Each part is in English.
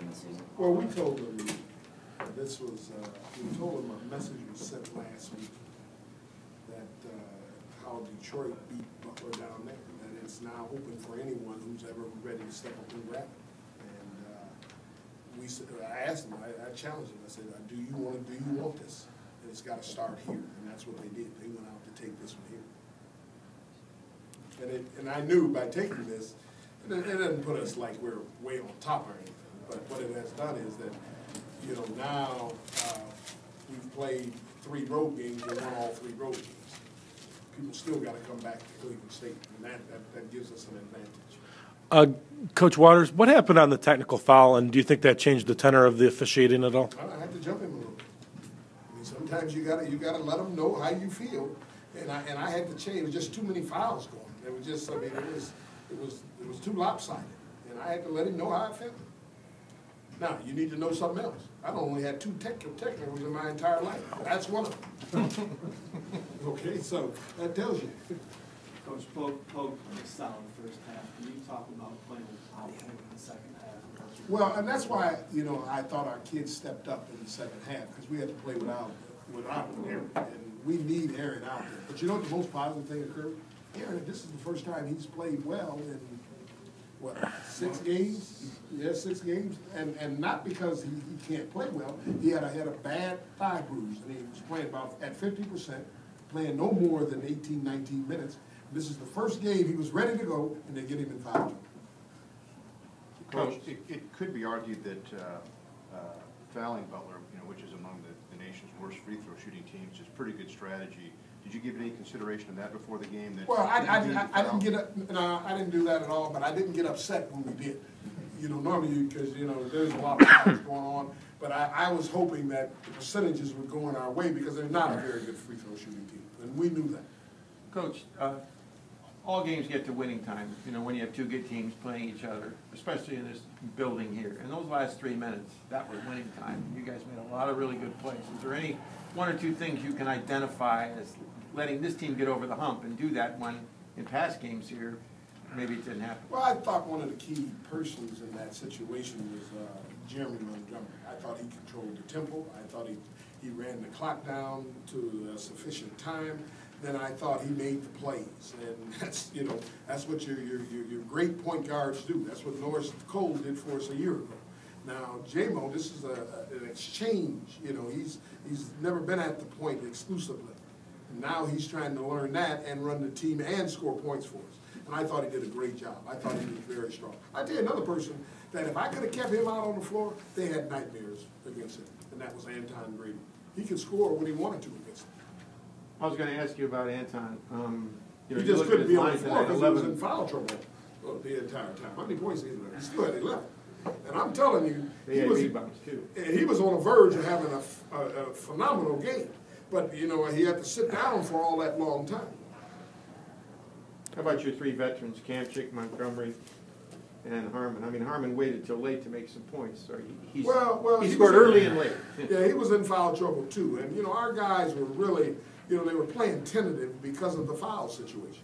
this season? Well, we told them this was, we told them a message was sent last week that how Detroit beat Butler down there, that it's now open for anyone who's ever ready to step up and grab it. And we said, I asked them, I challenged them, I said, do you want this? And it's got to start here, and that's what they did. They went out to take this one here. And I knew by taking this, it doesn't put us like we're way on top or anything, but what it has done is that, you know, now we've played 3 road games and won all 3 road games. People still got to come back to Cleveland State, and that gives us an advantage. Coach Waters, what happened on the technical foul, and do you think that changed the tenor of the officiating at all? I had to jump him a little bit. I mean, sometimes you gotta let them know how you feel, and I had to change. It was just too many fouls going. It was just, I mean, it was too lopsided, and I had to let him know how I felt. Now, you need to know something else. I've only had 2 technicals in my entire life. That's one of them. Okay, so that tells you. Coach, Pope missed out in the first half. Can you talk about playing without him in the second half? Well, and that's why, you know, I thought our kids stepped up in the second half, because we had to play without Aaron, and we need Aaron out there. But you know what the most positive thing occurred? Aaron, this is the first time he's played well in, what, 6 games? Yeah, 6 games. And not because he can't play well. He had a bad thigh bruise, and he was playing about at 50%, playing no more than 18, 19 minutes. This is the first game he was ready to go, and they get him in foul trouble. Coach, it could be argued that fouling Butler, you know, which is among the nation's worst free throw shooting teams, is pretty good strategy. Did you give any consideration of that before the game? That well, I didn't get up. No, I didn't do that at all. But I didn't get upset when we did. You know, normally because you know there's a lot of fouls going on. But I was hoping that the percentages would go in our way because they're not a very good free throw shooting team, and we knew that. Coach, all games get to winning time, you know, when you have 2 good teams playing each other, especially in this building here. And those last 3 minutes, that was winning time. You guys made a lot of really good plays. Is there any 1 or 2 things you can identify as letting this team get over the hump and do that when in past games here, maybe it didn't happen? Well, I thought one of the key persons in that situation was Jermey Montgomery. I thought he controlled the tempo. I thought he ran the clock down to a sufficient time. Then I thought he made the plays, and that's, you know, that's what your great point guards do. That's what Norris Cole did for us a year ago. Now, J-Mo, this is an exchange. You know, he's never been at the point exclusively. And now he's trying to learn that and run the team and score points for us. And I thought he did a great job. I thought he was very strong. I tell you another person that if I could have kept him out on the floor, they had nightmares against him, and that was Anton Grady. He could score when he wanted to against him. I was going to ask you about Anton. You know, he just couldn't be on the floor because because he was in foul trouble the entire time. How many points did he have? He still had 11. And I'm telling you, he was on the verge of having a phenomenal game. But, you know, he had to sit down for all that long time. How about your 3 veterans, Kamczyc, Montgomery, and Harmon? I mean, Harmon waited till late to make some points. So he scored early and late. Yeah, he was in foul trouble too. And, you know, our guys were really, you know, they were playing tentative because of the foul situation.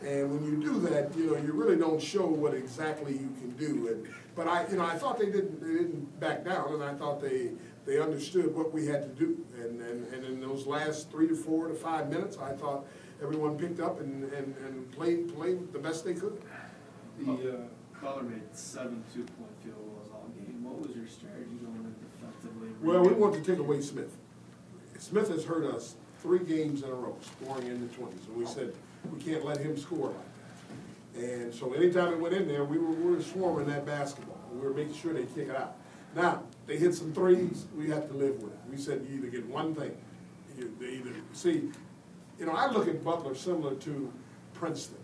And when you do that, you know, you really don't show what exactly you can do. But I thought they didn't back down, and I thought they understood what we had to do. And in those last 3 to 4 to 5 minutes, I thought everyone picked up and played the best they could. Butler made 7 2-point field goals all game. What was your strategy going in defensively? Well, we want to take away Smith. Smith has hurt us 3 games in a row, scoring in the 20s, and we said we can't let him score like that. And so anytime it went in there, we were swarming that basketball. We were making sure they kick it out. Now, they hit some threes, we have to live with it. We said you either get one thing. See, you know, I look at Butler similar to Princeton.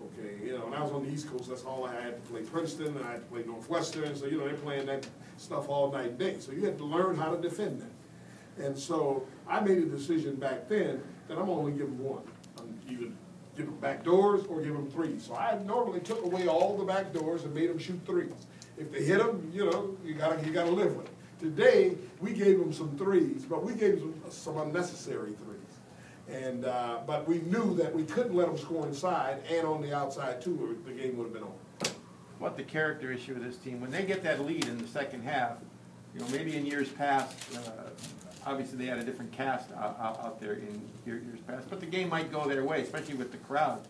Okay, you know, when I was on the East Coast, that's all I had to play Princeton, and I had to play Northwestern, so, you know, they're playing that stuff all night and day. So you had to learn how to defend that. And so I made a decision back then that I'm only giving one. I'm either give them back doors or give them threes. So I normally took away all the back doors and made them shoot threes. If they hit them, you know, you gotta live with it. Today, we gave them some threes, but we gave them some unnecessary threes. And but we knew that we couldn't let them score inside and on the outside too, or the game would have been over. what the character issue of this team, when they get that lead in the second half, you know, maybe in years past, obviously they had a different cast out there in years past, but the game might go their way, especially with the crowd.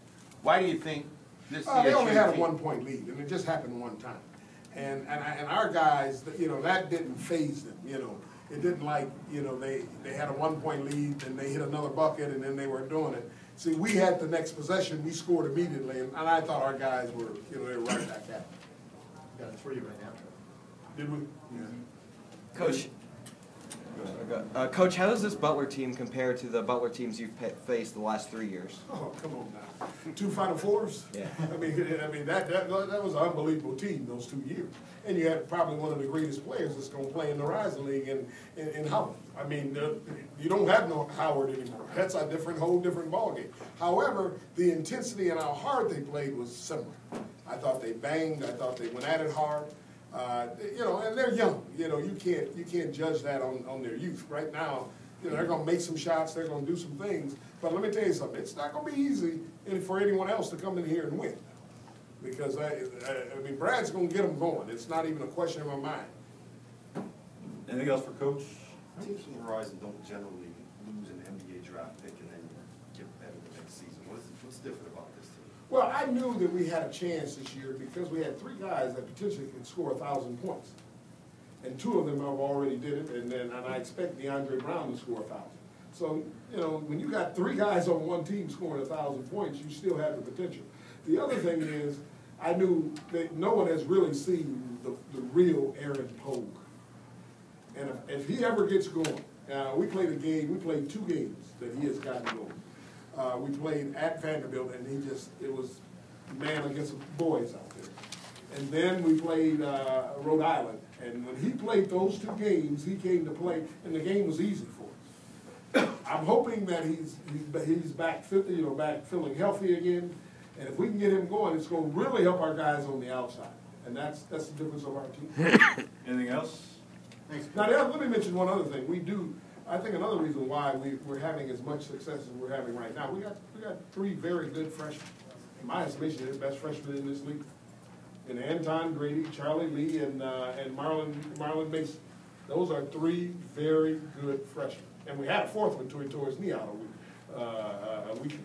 Why do you think this CSU They only had a team- 1-point lead, and it just happened one time. And our guys, you know, that didn't faze them, you know. It didn't like, you know, they had a 1-point lead, and they hit another bucket, and then they were doing it. See, we had the next possession, we scored immediately, and I thought our guys were, you know, they were right back at it. Got 3 right after. Did we? Yeah. Coach, Coach, how does this Butler team compare to the Butler teams you've faced the last 3 years? Oh, come on now. 2 Final Fours? Yeah. I mean that was an unbelievable team those 2 years. And you had probably one of the greatest players that's going to play in the Rising League in Howard. I mean, you don't have no Howard anymore. That's a whole different ballgame. However, the intensity and how hard they played was similar. I thought they banged. I thought they went at it hard. You know, and they're young. You know, you can't judge that on their youth. Right now, you know, they're going to make some shots. They're going to do some things. But let me tell you something. It's not going to be easy for anyone else to come in here and win. Because, I mean, Brad's going to get them going. It's not even a question in my mind. Anything else for Coach? Teams from Horizon don't generally lose an NBA draft pick and then get better the next season. What's different about this team? Well, I knew that we had a chance this year because we had 3 guys that potentially could score 1,000 points. And 2 of them have already did it, and I expect DeAndre Brown to score 1,000. So, you know, when you got 3 guys on one team scoring 1,000 points, you still have the potential. The other thing is, I knew that no one has really seen the real Aaron Pogue. And if he ever gets going, we played 2 games that he has gotten going. We played at Vanderbilt, and it was man against boys out there. And then we played Rhode Island, and when he played those 2 games, he came to play, and the game was easy for him. I'm hoping that he's back, you know, back feeling healthy again, and if we can get him going, it's going to really help our guys on the outside, and that's the difference of our team. Anything else? Thanks. Now, let me mention one other thing. I think another reason why we're having as much success as we're having right now, we got 3 very good freshmen. In my estimation, they're the best freshmen in this league. And Anton Grady, Charlie Lee, and Marlon Mason. Those are 3 very good freshmen. And we had a 4th one tore his knee out a week ago.